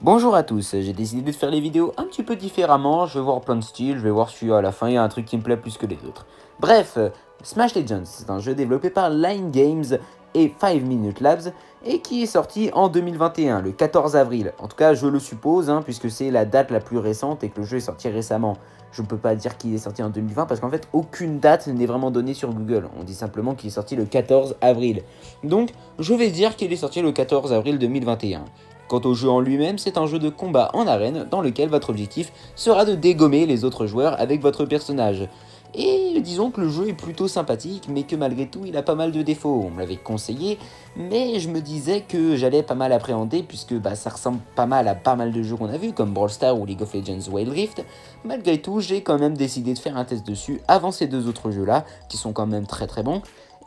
Bonjour à tous, j'ai décidé de faire les vidéos un petit peu différemment, je vais voir plein de styles, je vais voir si à la fin il y a un truc qui me plaît plus que les autres. Bref, Smash Legends, c'est un jeu développé par Line Games et 5 Minute Labs et qui est sorti en 2021, le 14 avril. En tout cas, je le suppose, puisque c'est la date la plus récente et que le jeu est sorti récemment. Je ne peux pas dire qu'il est sorti en 2020 parce qu'en fait, aucune date n'est vraiment donnée sur Google. On dit simplement qu'il est sorti le 14 avril. Donc, je vais dire qu'il est sorti le 14 avril 2021. Quant au jeu en lui-même, c'est un jeu de combat en arène dans lequel votre objectif sera de dégommer les autres joueurs avec votre personnage. Et disons que le jeu est plutôt sympathique, mais que malgré tout il a pas mal de défauts. On me l'avait conseillé, mais je me disais que j'allais pas mal appréhender puisque ça ressemble pas mal à pas mal de jeux qu'on a vus comme Brawl Stars ou League of Legends Wild Rift. Malgré tout, j'ai quand même décidé de faire un test dessus avant ces deux autres jeux là, qui sont quand même très très bons.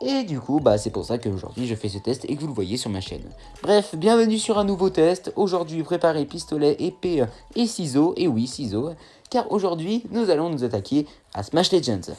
Et du coup, c'est pour ça qu'aujourd'hui je fais ce test et que vous le voyez sur ma chaîne. Bref, bienvenue sur un nouveau test. Aujourd'hui, préparez pistolet, épée et ciseaux. Et oui, ciseaux. Car aujourd'hui, nous allons nous attaquer à Smash Legends.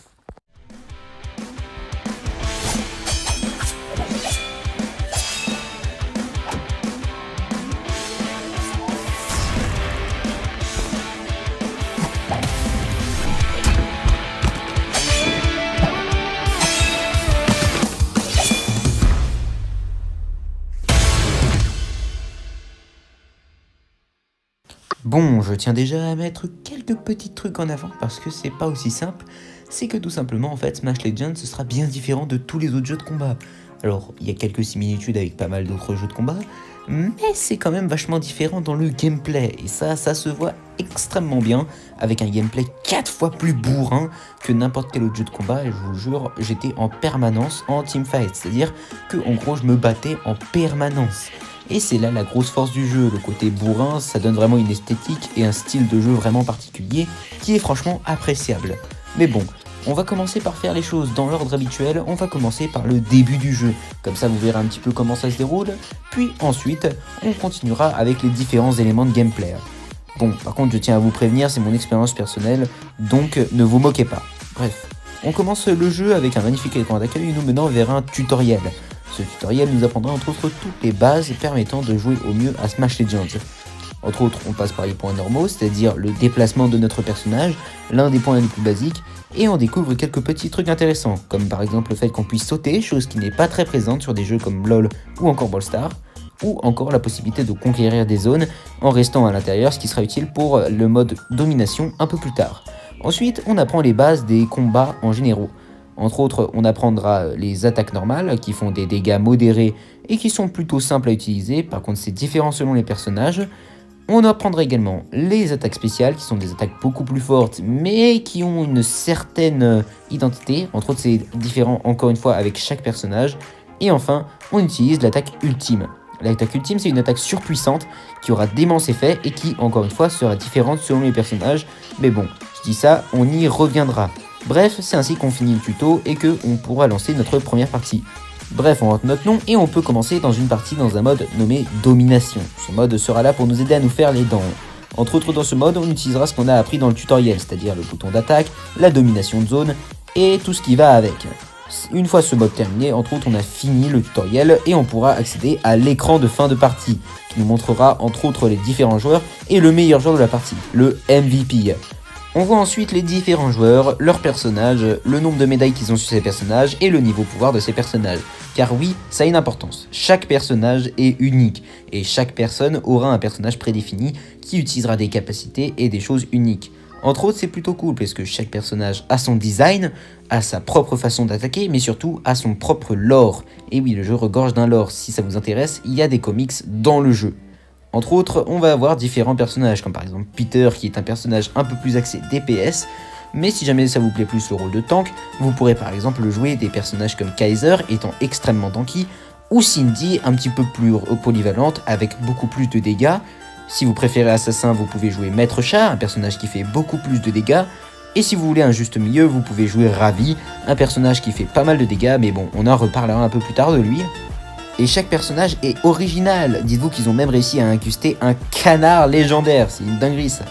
Bon, je tiens déjà à mettre quelques petits trucs en avant parce que c'est pas aussi simple. C'est que tout simplement, en fait, Smash Legends, ce sera bien différent de tous les autres jeux de combat. Alors, il y a quelques similitudes avec pas mal d'autres jeux de combat, mais c'est quand même vachement différent dans le gameplay. Et ça se voit extrêmement bien avec un gameplay 4 fois plus bourrin que n'importe quel autre jeu de combat. Et je vous jure, j'étais en permanence en teamfight, c'est-à-dire que en gros, je me battais en permanence. Et c'est là la grosse force du jeu, le côté bourrin, ça donne vraiment une esthétique et un style de jeu vraiment particulier qui est franchement appréciable. Mais bon, on va commencer par faire les choses dans l'ordre habituel, on va commencer par le début du jeu, comme ça vous verrez un petit peu comment ça se déroule, puis ensuite on continuera avec les différents éléments de gameplay. Bon, par contre je tiens à vous prévenir, c'est mon expérience personnelle, donc ne vous moquez pas. Bref, on commence le jeu avec un magnifique écran d'accueil nous menant vers un tutoriel. Ce tutoriel nous apprendra entre autres toutes les bases permettant de jouer au mieux à Smash Legends. Entre autres, on passe par les points normaux, c'est-à-dire le déplacement de notre personnage, l'un des points les plus basiques, et on découvre quelques petits trucs intéressants, comme par exemple le fait qu'on puisse sauter, chose qui n'est pas très présente sur des jeux comme LoL ou encore Brawl Stars, ou encore la possibilité de conquérir des zones en restant à l'intérieur, ce qui sera utile pour le mode domination un peu plus tard. Ensuite, on apprend les bases des combats en généraux. Entre autres, on apprendra les attaques normales qui font des dégâts modérés et qui sont plutôt simples à utiliser, par contre c'est différent selon les personnages. On apprendra également les attaques spéciales qui sont des attaques beaucoup plus fortes mais qui ont une certaine identité, entre autres c'est différent encore une fois avec chaque personnage. Et enfin, on utilise l'attaque ultime. L'attaque ultime c'est une attaque surpuissante qui aura d'immenses effets et qui encore une fois sera différente selon les personnages. Mais bon, je dis ça, on y reviendra. Bref, c'est ainsi qu'on finit le tuto et qu'on pourra lancer notre première partie. Bref, on rentre notre nom et on peut commencer dans une partie dans un mode nommé Domination. Ce mode sera là pour nous aider à nous faire les dents. Entre autres, dans ce mode, on utilisera ce qu'on a appris dans le tutoriel, c'est-à-dire le bouton d'attaque, la domination de zone et tout ce qui va avec. Une fois ce mode terminé, entre autres, on a fini le tutoriel et on pourra accéder à l'écran de fin de partie, qui nous montrera entre autres les différents joueurs et le meilleur joueur de la partie, le MVP. On voit ensuite les différents joueurs, leurs personnages, le nombre de médailles qu'ils ont sur ces personnages et le niveau pouvoir de ces personnages. Car oui, ça a une importance, chaque personnage est unique et chaque personne aura un personnage prédéfini qui utilisera des capacités et des choses uniques. Entre autres, c'est plutôt cool parce que chaque personnage a son design, a sa propre façon d'attaquer, mais surtout a son propre lore. Et oui, le jeu regorge d'un lore, si ça vous intéresse, il y a des comics dans le jeu. Entre autres, on va avoir différents personnages, comme par exemple Peter qui est un personnage un peu plus axé DPS, mais si jamais ça vous plaît plus le rôle de tank, vous pourrez par exemple jouer des personnages comme Kaiser étant extrêmement tanky, ou Cindy un petit peu plus polyvalente avec beaucoup plus de dégâts. Si vous préférez Assassin, vous pouvez jouer Maître Chat, un personnage qui fait beaucoup plus de dégâts, et si vous voulez un juste milieu, vous pouvez jouer Ravi, un personnage qui fait pas mal de dégâts, mais bon, on en reparlera un peu plus tard de lui. Et chaque personnage est original. Dites-vous qu'ils ont même réussi à incruster un canard légendaire. C'est une dinguerie ça.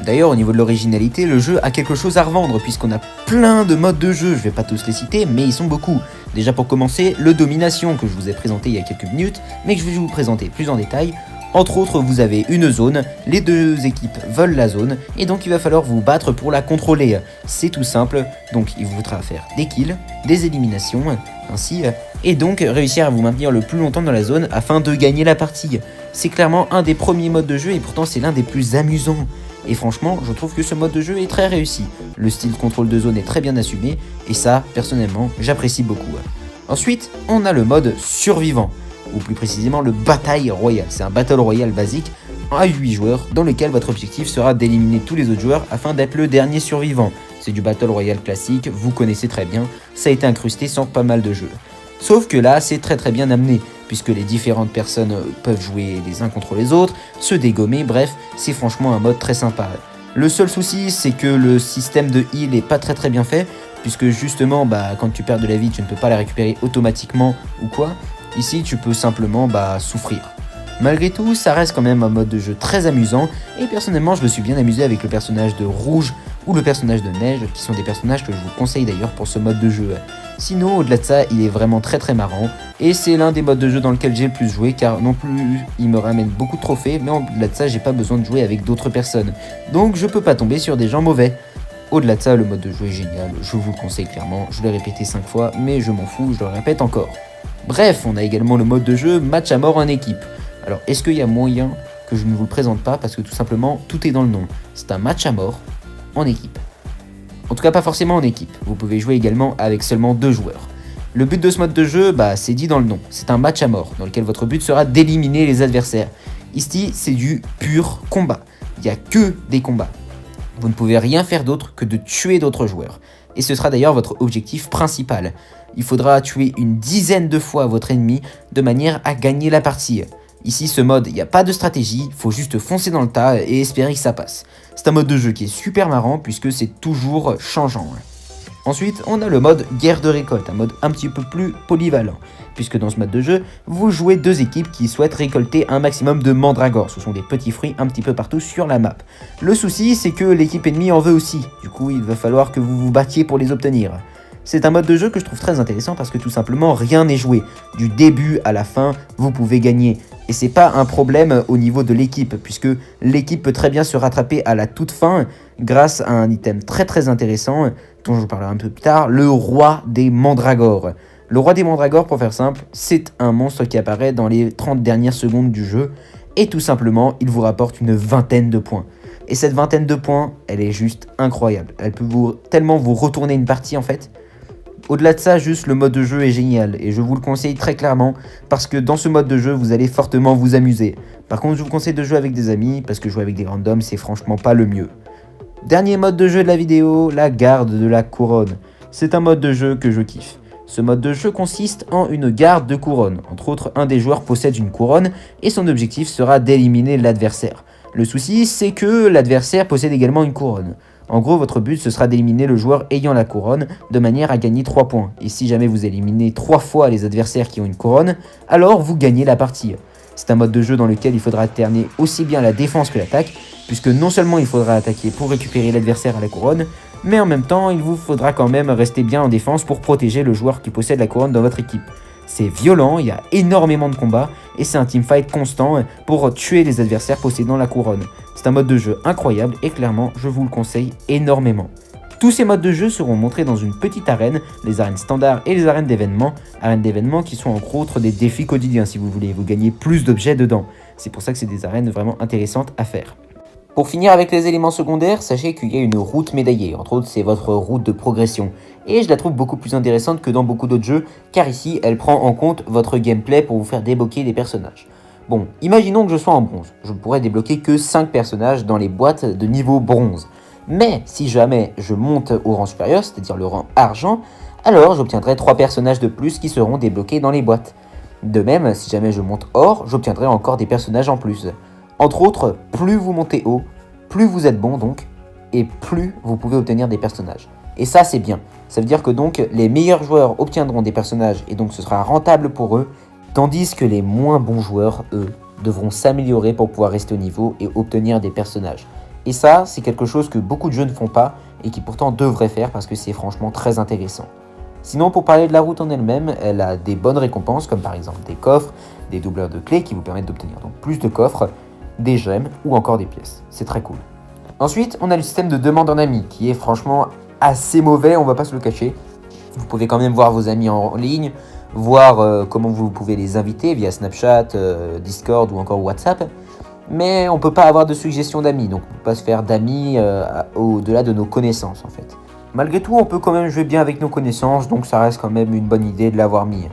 D'ailleurs, au niveau de l'originalité, le jeu a quelque chose à revendre puisqu'on a plein de modes de jeu. Je vais pas tous les citer, mais ils sont beaucoup. Déjà pour commencer, le Domination que je vous ai présenté il y a quelques minutes, mais que je vais vous présenter plus en détail. Entre autres, vous avez une zone, les deux équipes veulent la zone, et donc il va falloir vous battre pour la contrôler. C'est tout simple, donc il vous faudra faire des kills, des éliminations, ainsi, et donc réussir à vous maintenir le plus longtemps dans la zone afin de gagner la partie. C'est clairement un des premiers modes de jeu et pourtant c'est l'un des plus amusants. Et franchement, je trouve que ce mode de jeu est très réussi. Le style contrôle de zone est très bien assumé, et ça, personnellement, j'apprécie beaucoup. Ensuite, on a le mode survivant, ou plus précisément le bataille royale. C'est un battle royale basique à 8 joueurs, dans lequel votre objectif sera d'éliminer tous les autres joueurs afin d'être le dernier survivant. C'est du battle royale classique, vous connaissez très bien, ça a été incrusté sur pas mal de jeux. Sauf que là, c'est très bien amené, puisque les différentes personnes peuvent jouer les uns contre les autres, se dégommer, bref, c'est franchement un mode très sympa. Le seul souci, c'est que le système de heal est pas très bien fait, puisque justement, quand tu perds de la vie, tu ne peux pas la récupérer automatiquement ou quoi. Ici, tu peux simplement souffrir. Malgré tout, ça reste quand même un mode de jeu très amusant, et personnellement, je me suis bien amusé avec le personnage de Rouge ou le personnage de Neige, qui sont des personnages que je vous conseille d'ailleurs pour ce mode de jeu. Sinon, au-delà de ça, il est vraiment très marrant, et c'est l'un des modes de jeu dans lequel j'ai le plus joué, car non plus il me ramène beaucoup de trophées, mais au-delà de ça, j'ai pas besoin de jouer avec d'autres personnes, donc je peux pas tomber sur des gens mauvais. Au-delà de ça, le mode de jeu est génial, je vous le conseille clairement, je l'ai répété 5 fois, mais je m'en fous, je le répète encore. Bref, on a également le mode de jeu match à mort en équipe. Alors, est-ce qu'il y a moyen que je ne vous le présente pas, parce que tout simplement, tout est dans le nom. C'est un match à mort en équipe. En tout cas, pas forcément en équipe. Vous pouvez jouer également avec seulement 2 joueurs. Le but de ce mode de jeu, c'est dit dans le nom. C'est un match à mort, dans lequel votre but sera d'éliminer les adversaires. Ici, c'est du pur combat. Il n'y a que des combats. Vous ne pouvez rien faire d'autre que de tuer d'autres joueurs. Et ce sera d'ailleurs votre objectif principal. Il faudra tuer une dizaine de fois votre ennemi de manière à gagner la partie. Ici, ce mode, il n'y a pas de stratégie, il faut juste foncer dans le tas et espérer que ça passe. C'est un mode de jeu qui est super marrant puisque c'est toujours changeant. Ensuite, on a le mode guerre de récolte, un mode un petit peu plus polyvalent, puisque dans ce mode de jeu, vous jouez 2 équipes qui souhaitent récolter un maximum de mandragores. Ce sont des petits fruits un petit peu partout sur la map. Le souci, c'est que l'équipe ennemie en veut aussi, du coup il va falloir que vous vous battiez pour les obtenir. C'est un mode de jeu que je trouve très intéressant parce que tout simplement rien n'est joué. Du début à la fin, vous pouvez gagner. Et c'est pas un problème au niveau de l'équipe, puisque l'équipe peut très bien se rattraper à la toute fin grâce à un item très intéressant, dont je vous parlerai un peu plus tard, le roi des mandragores. Le roi des mandragores, pour faire simple, c'est un monstre qui apparaît dans les 30 dernières secondes du jeu, et tout simplement, il vous rapporte une vingtaine de points. Et cette vingtaine de points, elle est juste incroyable. Elle peut tellement vous retourner une partie en fait. Au-delà de ça, juste le mode de jeu est génial et je vous le conseille très clairement parce que dans ce mode de jeu, vous allez fortement vous amuser. Par contre, je vous conseille de jouer avec des amis parce que jouer avec des randoms, c'est franchement pas le mieux. Dernier mode de jeu de la vidéo, la garde de la couronne. C'est un mode de jeu que je kiffe. Ce mode de jeu consiste en une garde de couronne. Entre autres, un des joueurs possède une couronne et son objectif sera d'éliminer l'adversaire. Le souci, c'est que l'adversaire possède également une couronne. En gros, votre but, ce sera d'éliminer le joueur ayant la couronne de manière à gagner 3 points. Et si jamais vous éliminez 3 fois les adversaires qui ont une couronne, alors vous gagnez la partie. C'est un mode de jeu dans lequel il faudra alterner aussi bien la défense que l'attaque, puisque non seulement il faudra attaquer pour récupérer l'adversaire à la couronne, mais en même temps, il vous faudra quand même rester bien en défense pour protéger le joueur qui possède la couronne dans votre équipe. C'est violent, il y a énormément de combats, et c'est un teamfight constant pour tuer les adversaires possédant la couronne. C'est un mode de jeu incroyable et clairement, je vous le conseille énormément. Tous ces modes de jeu seront montrés dans une petite arène, les arènes standards et les arènes d'événements qui sont en gros des défis quotidiens si vous voulez, vous gagnez plus d'objets dedans. C'est pour ça que c'est des arènes vraiment intéressantes à faire. Pour finir avec les éléments secondaires, sachez qu'il y a une route médaillée, entre autres c'est votre route de progression. Et je la trouve beaucoup plus intéressante que dans beaucoup d'autres jeux, car ici elle prend en compte votre gameplay pour vous faire débloquer des personnages. Bon, imaginons que je sois en bronze, je ne pourrais débloquer que 5 personnages dans les boîtes de niveau bronze. Mais si jamais je monte au rang supérieur, c'est-à-dire le rang argent, alors j'obtiendrai 3 personnages de plus qui seront débloqués dans les boîtes. De même, si jamais je monte or, j'obtiendrai encore des personnages en plus. Entre autres, plus vous montez haut, plus vous êtes bon donc, et plus vous pouvez obtenir des personnages. Et ça c'est bien, ça veut dire que donc les meilleurs joueurs obtiendront des personnages et donc ce sera rentable pour eux, tandis que les moins bons joueurs, eux, devront s'améliorer pour pouvoir rester au niveau et obtenir des personnages. Et ça, c'est quelque chose que beaucoup de jeux ne font pas et qui pourtant devraient faire parce que c'est franchement très intéressant. Sinon, pour parler de la route en elle-même, elle a des bonnes récompenses, comme par exemple des coffres, des doubleurs de clés qui vous permettent d'obtenir donc plus de coffres, des gemmes ou encore des pièces. C'est très cool. Ensuite, on a le système de demande en ami qui est franchement assez mauvais, on va pas se le cacher. Vous pouvez quand même voir vos amis en ligne, voir comment vous pouvez les inviter via Snapchat, Discord ou encore WhatsApp. Mais on peut pas avoir de suggestions d'amis, donc on peut pas se faire d'amis au-delà de nos connaissances en fait. Malgré tout, on peut quand même jouer bien avec nos connaissances, donc ça reste quand même une bonne idée de l'avoir mis.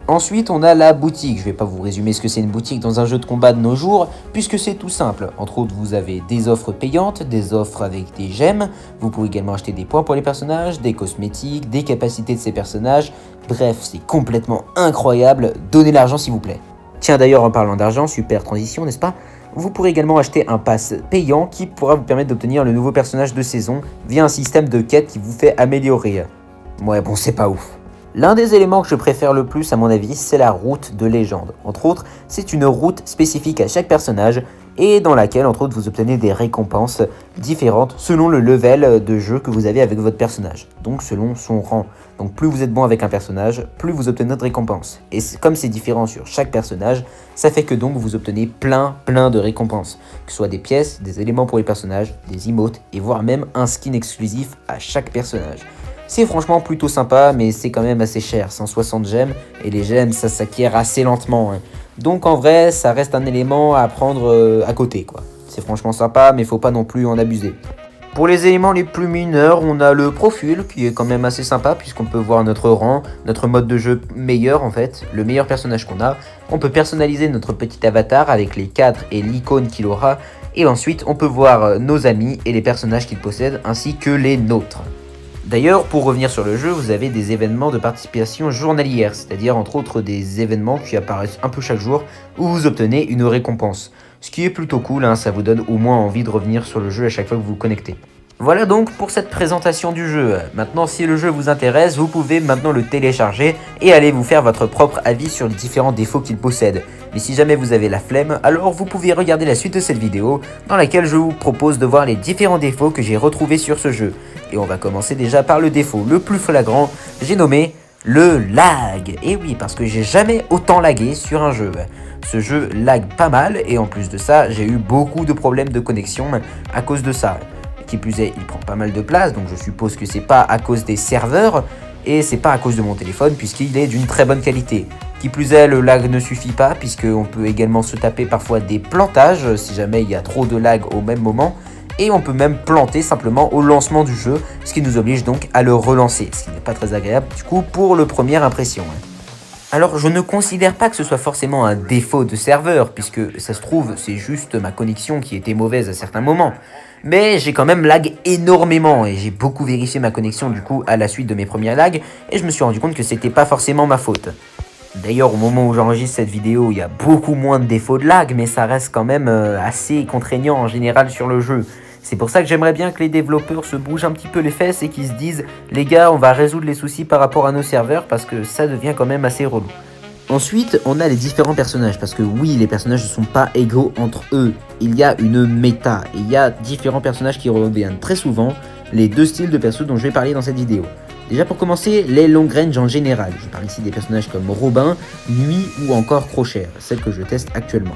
Ensuite, on a la boutique. Je vais pas vous résumer ce que c'est une boutique dans un jeu de combat de nos jours, puisque c'est tout simple. Entre autres, vous avez des offres payantes, des offres avec des gemmes. Vous pouvez également acheter des points pour les personnages, des cosmétiques, des capacités de ces personnages. Bref, c'est complètement incroyable. Donnez l'argent s'il vous plaît. Tiens, d'ailleurs, en parlant d'argent, super transition, n'est-ce pas ? Vous pourrez également acheter un pass payant qui pourra vous permettre d'obtenir le nouveau personnage de saison via un système de quête qui vous fait améliorer. Ouais, bon, c'est pas ouf. L'un des éléments que je préfère le plus à mon avis, c'est la route de légende. Entre autres, c'est une route spécifique à chaque personnage et dans laquelle, entre autres, vous obtenez des récompenses différentes selon le level de jeu que vous avez avec votre personnage, donc selon son rang. Donc plus vous êtes bon avec un personnage, plus vous obtenez de récompenses. Et comme c'est différent sur chaque personnage, ça fait que donc vous obtenez plein de récompenses. Que ce soit des pièces, des éléments pour les personnages, des emotes et voire même un skin exclusif à chaque personnage. C'est franchement plutôt sympa, mais c'est quand même assez cher, 160 gemmes, et les gemmes ça s'acquiert assez lentement. Donc en vrai, ça reste un élément à prendre à côté, quoi. C'est franchement sympa, mais faut pas non plus en abuser. Pour les éléments les plus mineurs, on a le profil, qui est quand même assez sympa, puisqu'on peut voir notre rang, notre mode de jeu meilleur en fait, le meilleur personnage qu'on a. On peut personnaliser notre petit avatar avec les cadres et l'icône qu'il aura, et ensuite on peut voir nos amis et les personnages qu'il possède, ainsi que les nôtres. D'ailleurs, pour revenir sur le jeu, vous avez des événements de participation journalière, c'est-à-dire entre autres des événements qui apparaissent un peu chaque jour où vous obtenez une récompense. Ce qui est plutôt cool, ça vous donne au moins envie de revenir sur le jeu à chaque fois que vous vous connectez. Voilà donc pour cette présentation du jeu. Maintenant, si le jeu vous intéresse, vous pouvez maintenant le télécharger et aller vous faire votre propre avis sur les différents défauts qu'il possède. Mais si jamais vous avez la flemme, alors vous pouvez regarder la suite de cette vidéo dans laquelle je vous propose de voir les différents défauts que j'ai retrouvés sur ce jeu. Et on va commencer déjà par le défaut le plus flagrant, j'ai nommé le lag. Et oui, parce que j'ai jamais autant lagué sur un jeu. Ce jeu lag pas mal et en plus de ça, j'ai eu beaucoup de problèmes de connexion à cause de ça. Qui plus est, il prend pas mal de place, donc je suppose que c'est pas à cause des serveurs et c'est pas à cause de mon téléphone puisqu'il est d'une très bonne qualité. Qui plus est, le lag ne suffit pas puisqu'on peut également se taper parfois des plantages si jamais il y a trop de lag au même moment. Et on peut même planter simplement au lancement du jeu, ce qui nous oblige donc à le relancer, ce qui n'est pas très agréable du coup pour le première impression. Alors je ne considère pas que ce soit forcément un défaut de serveur, puisque ça se trouve c'est juste ma connexion qui était mauvaise à certains moments. Mais j'ai quand même lag énormément et j'ai beaucoup vérifié ma connexion du coup à la suite de mes premiers lags et je me suis rendu compte que c'était pas forcément ma faute. D'ailleurs au moment où j'enregistre cette vidéo il y a beaucoup moins de défauts de lag mais ça reste quand même assez contraignant en général sur le jeu. C'est pour ça que j'aimerais bien que les développeurs se bougent un petit peu les fesses et qu'ils se disent « Les gars, on va résoudre les soucis par rapport à nos serveurs parce que ça devient quand même assez relou. » Ensuite, on a les différents personnages, parce que oui, les personnages ne sont pas égaux entre eux. Il y a une méta, et il y a différents personnages qui reviennent très souvent, les deux styles de perso dont je vais parler dans cette vidéo. Déjà pour commencer, les long range en général. Je parle ici des personnages comme Robin, Nuit ou encore Crochet, celle que je teste actuellement.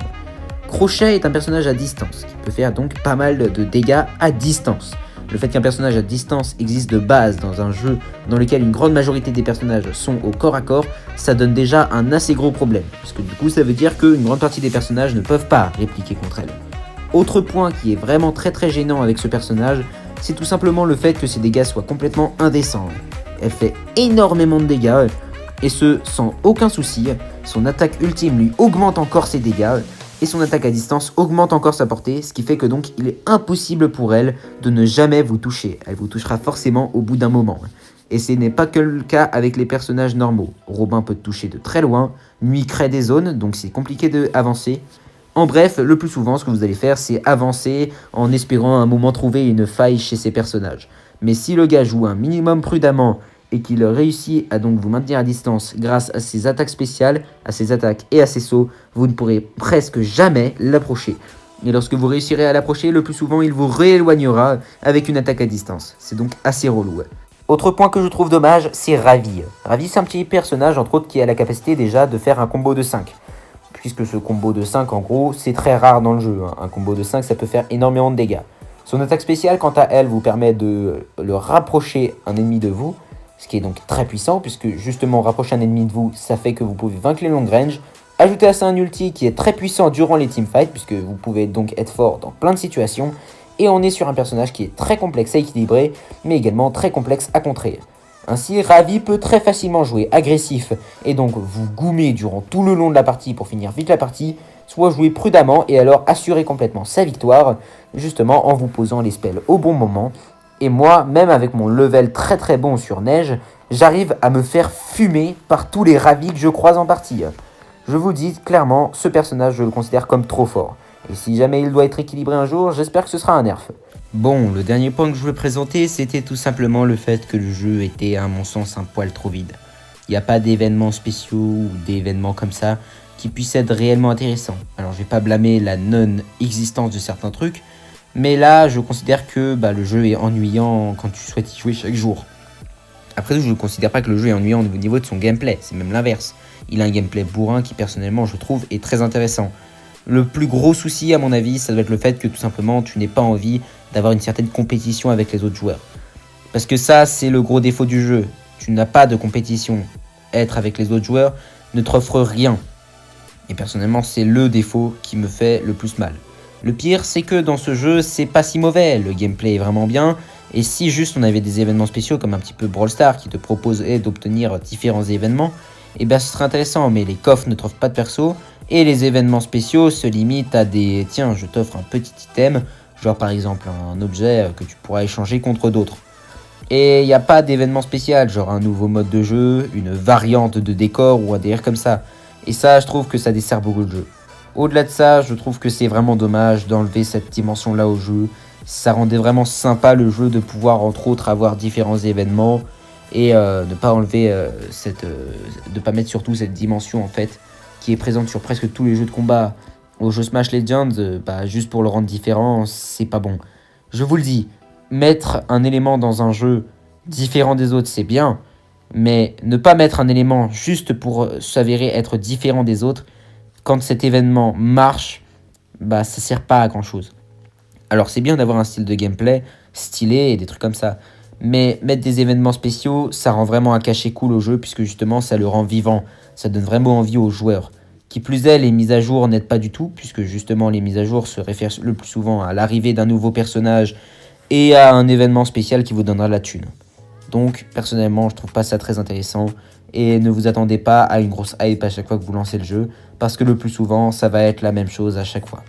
Crochet est un personnage à distance, qui peut faire donc pas mal de dégâts à distance. Le fait qu'un personnage à distance existe de base dans un jeu dans lequel une grande majorité des personnages sont au corps à corps, ça donne déjà un assez gros problème, puisque du coup ça veut dire qu'une grande partie des personnages ne peuvent pas répliquer contre elle. Autre point qui est vraiment très gênant avec ce personnage, c'est tout simplement le fait que ses dégâts soient complètement indécents. Elle fait énormément de dégâts, et ce sans aucun souci, son attaque ultime lui augmente encore ses dégâts, et son attaque à distance augmente encore sa portée, ce qui fait que donc il est impossible pour elle de ne jamais vous toucher. Elle vous touchera forcément au bout d'un moment. Et ce n'est pas que le cas avec les personnages normaux. Robin peut te toucher de très loin, Nuit crée des zones, donc c'est compliqué d'avancer. En bref, le plus souvent, ce que vous allez faire, c'est avancer en espérant à un moment trouver une faille chez ces personnages. Mais si le gars joue un minimum prudemment et qu'il réussit à donc vous maintenir à distance grâce à ses attaques spéciales, à ses attaques et à ses sauts, vous ne pourrez presque jamais l'approcher. Et lorsque vous réussirez à l'approcher, le plus souvent il vous rééloignera avec une attaque à distance. C'est donc assez relou. Autre point que je trouve dommage, c'est Ravi. Ravi c'est un petit personnage entre autres qui a la capacité déjà de faire un combo de 5. puisque ce combo de 5 en gros c'est très rare dans le jeu, hein. Un combo de 5 ça peut faire énormément de dégâts. Son attaque spéciale quant à elle vous permet de le rapprocher un ennemi de vous, ce qui est donc très puissant puisque justement rapprocher un ennemi de vous ça fait que vous pouvez vaincre les long range. Ajoutez à ça un ulti qui est très puissant durant les teamfights puisque vous pouvez donc être fort dans plein de situations. Et on est sur un personnage qui est très complexe à équilibrer mais également très complexe à contrer. Ainsi, Ravi peut très facilement jouer agressif et donc vous goumer durant tout le long de la partie pour finir vite la partie, soit jouer prudemment et alors assurer complètement sa victoire, justement en vous posant les spells au bon moment. Et moi, même avec mon level très bon sur Neige, j'arrive à me faire fumer par tous les Ravis que je croise en partie. Je vous dis clairement, ce personnage je le considère comme trop fort. Et si jamais il doit être équilibré un jour, j'espère que ce sera un nerf. Bon, le dernier point que je voulais présenter, c'était tout simplement le fait que le jeu était, à mon sens, un poil trop vide. Il n'y a pas d'événements spéciaux ou d'événements comme ça qui puissent être réellement intéressants. Alors, je vais pas blâmer la non-existence de certains trucs, mais là, je considère que le jeu est ennuyant quand tu souhaites y jouer chaque jour. Après, je ne considère pas que le jeu est ennuyant au niveau de son gameplay, c'est même l'inverse. Il a un gameplay bourrin qui, personnellement, je trouve, est très intéressant. Le plus gros souci, à mon avis, ça doit être le fait que tout simplement, tu n'aies pas envie d'avoir une certaine compétition avec les autres joueurs. Parce que ça, c'est le gros défaut du jeu. Tu n'as pas de compétition. Être avec les autres joueurs ne t'offre rien. Et personnellement, c'est le défaut qui me fait le plus mal. Le pire, c'est que dans ce jeu, c'est pas si mauvais. Le gameplay est vraiment bien. Et si juste on avait des événements spéciaux comme un petit peu Brawl Stars qui te proposait d'obtenir différents événements, et bien ce serait intéressant. Mais les coffres ne t'offrent pas de perso. Et les événements spéciaux se limitent à des « tiens, je t'offre un petit item », genre par exemple un objet que tu pourras échanger contre d'autres. Et il n'y a pas d'événement spécial, genre un nouveau mode de jeu, une variante de décor ou un délire comme ça. Et ça, je trouve que ça dessert beaucoup le jeu. Au-delà de ça, je trouve que c'est vraiment dommage d'enlever cette dimension-là au jeu. Ça rendait vraiment sympa le jeu de pouvoir entre autres avoir différents événements et ne pas enlever de pas mettre surtout cette dimension en fait qui est présente sur presque tous les jeux de combat. Au jeu Smash Legends, juste pour le rendre différent, c'est pas bon. Je vous le dis, mettre un élément dans un jeu différent des autres, c'est bien, mais ne pas mettre un élément juste pour s'avérer être différent des autres, quand cet événement marche, ça sert pas à grand chose. Alors c'est bien d'avoir un style de gameplay stylé et des trucs comme ça, mais mettre des événements spéciaux, ça rend vraiment un cachet cool au jeu, puisque justement ça le rend vivant, ça donne vraiment envie aux joueurs. Qui plus est, les mises à jour n'aident pas du tout, puisque justement les mises à jour se réfèrent le plus souvent à l'arrivée d'un nouveau personnage et à un événement spécial qui vous donnera la thune. Donc personnellement, je trouve pas ça très intéressant, et ne vous attendez pas à une grosse hype à chaque fois que vous lancez le jeu, parce que le plus souvent, ça va être la même chose à chaque fois.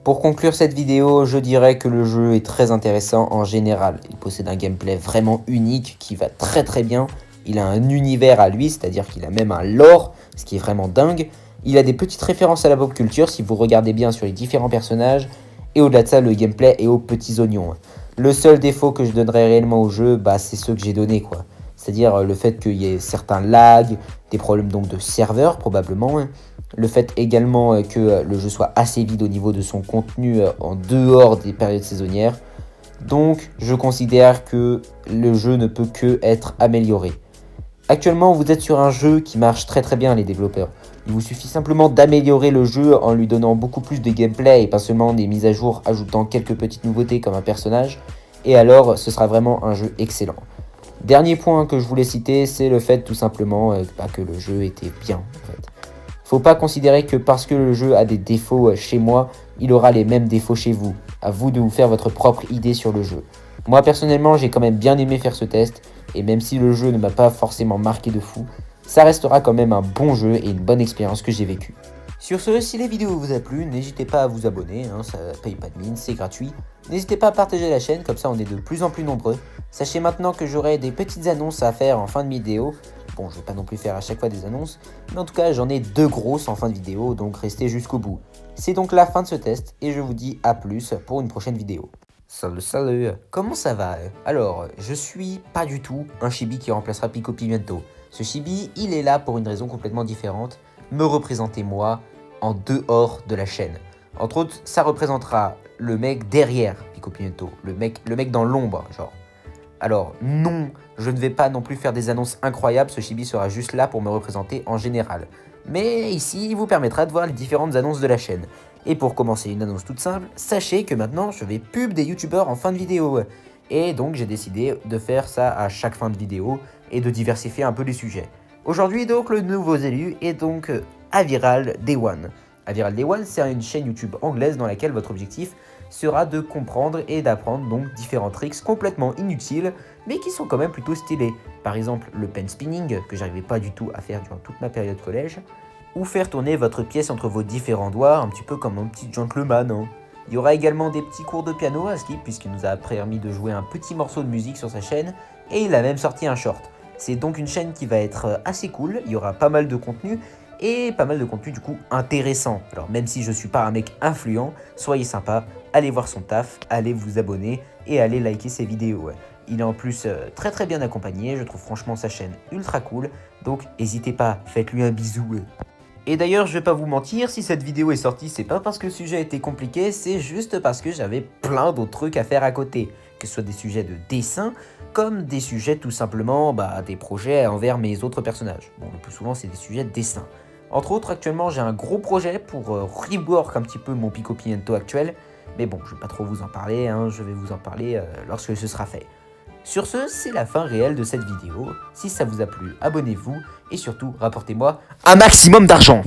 Pour conclure cette vidéo, je dirais que le jeu est très intéressant en général. Il possède un gameplay vraiment unique qui va très bien. Il a un univers à lui, c'est-à-dire qu'il a même un lore, ce qui est vraiment dingue. Il a des petites références à la pop culture si vous regardez bien sur les différents personnages. Et au-delà de ça, le gameplay est aux petits oignons. Le seul défaut que je donnerais réellement au jeu, c'est ceux que j'ai donnés, quoi. C'est-à-dire le fait qu'il y ait certains lags, des problèmes donc de serveur probablement. Le fait également que le jeu soit assez vide au niveau de son contenu en dehors des périodes saisonnières. Donc je considère que le jeu ne peut que être amélioré. Actuellement vous êtes sur un jeu qui marche très bien les développeurs. Il vous suffit simplement d'améliorer le jeu en lui donnant beaucoup plus de gameplay et pas seulement des mises à jour ajoutant quelques petites nouveautés comme un personnage. Et alors ce sera vraiment un jeu excellent. Dernier point que je voulais citer, c'est le fait tout simplement que le jeu était bien en fait. Faut pas considérer que parce que le jeu a des défauts chez moi, il aura les mêmes défauts chez vous. À vous de vous faire votre propre idée sur le jeu. Moi personnellement, j'ai quand même bien aimé faire ce test, et même si le jeu ne m'a pas forcément marqué de fou, ça restera quand même un bon jeu et une bonne expérience que j'ai vécue. Sur ce, si les vidéos vous a plu, n'hésitez pas à vous abonner, ça paye pas de mine, c'est gratuit. N'hésitez pas à partager la chaîne, comme ça on est de plus en plus nombreux. Sachez maintenant que j'aurai des petites annonces à faire en fin de vidéo. Bon, je vais pas non plus faire à chaque fois des annonces, mais en tout cas j'en ai 2 grosses en fin de vidéo, donc restez jusqu'au bout. C'est donc la fin de ce test, et je vous dis à plus pour une prochaine vidéo. Salut, comment ça va? Alors, je suis pas du tout un chibi qui remplacera Pico Pimento. Ce chibi, il est là pour une raison complètement différente, me représenter moi en dehors de la chaîne. Entre autres, ça représentera le mec derrière Pico Pimento, le mec dans l'ombre, genre. Alors non, je ne vais pas non plus faire des annonces incroyables, ce chibi sera juste là pour me représenter en général. mais ici il vous permettra de voir les différentes annonces de la chaîne. Et pour commencer une annonce toute simple, sachez que maintenant je vais pub des youtubeurs en fin de vidéo. Et donc j'ai décidé de faire ça à chaque fin de vidéo et de diversifier un peu les sujets. Aujourd'hui donc le nouveau élu est donc Aviral Day One. Aviral Day One, c'est une chaîne YouTube anglaise dans laquelle votre objectif sera de comprendre et d'apprendre donc différents tricks complètement inutiles mais qui sont quand même plutôt stylés. Par exemple le pen spinning que j'arrivais pas du tout à faire durant toute ma période collège, ou faire tourner votre pièce entre vos différents doigts un petit peu comme un petit gentleman. Hein. Il y aura également des petits cours de piano à Skip puisqu'il nous a permis de jouer un petit morceau de musique sur sa chaîne et il a même sorti un short. C'est donc une chaîne qui va être assez cool, il y aura pas mal de contenu et pas mal de contenu du coup intéressant. Alors même si je suis pas un mec influent, soyez sympa, allez voir son taf, allez vous abonner et allez liker ses vidéos. Il est en plus très bien accompagné, je trouve franchement sa chaîne ultra cool, donc n'hésitez pas, faites-lui un bisou. Et d'ailleurs, je vais pas vous mentir, si cette vidéo est sortie, c'est pas parce que le sujet était compliqué, c'est juste parce que j'avais plein d'autres trucs à faire à côté. Que ce soit des sujets de dessin, comme des sujets tout simplement, des projets envers mes autres personnages. Bon, le plus souvent, c'est des sujets de dessin. Entre autres, actuellement, j'ai un gros projet pour rework un petit peu mon Pico Piento actuel. Mais bon, je vais pas trop vous en parler, hein, je vais vous en parler lorsque ce sera fait. Sur ce, c'est la fin réelle de cette vidéo. Si ça vous a plu, abonnez-vous et surtout, rapportez-moi un maximum d'argent.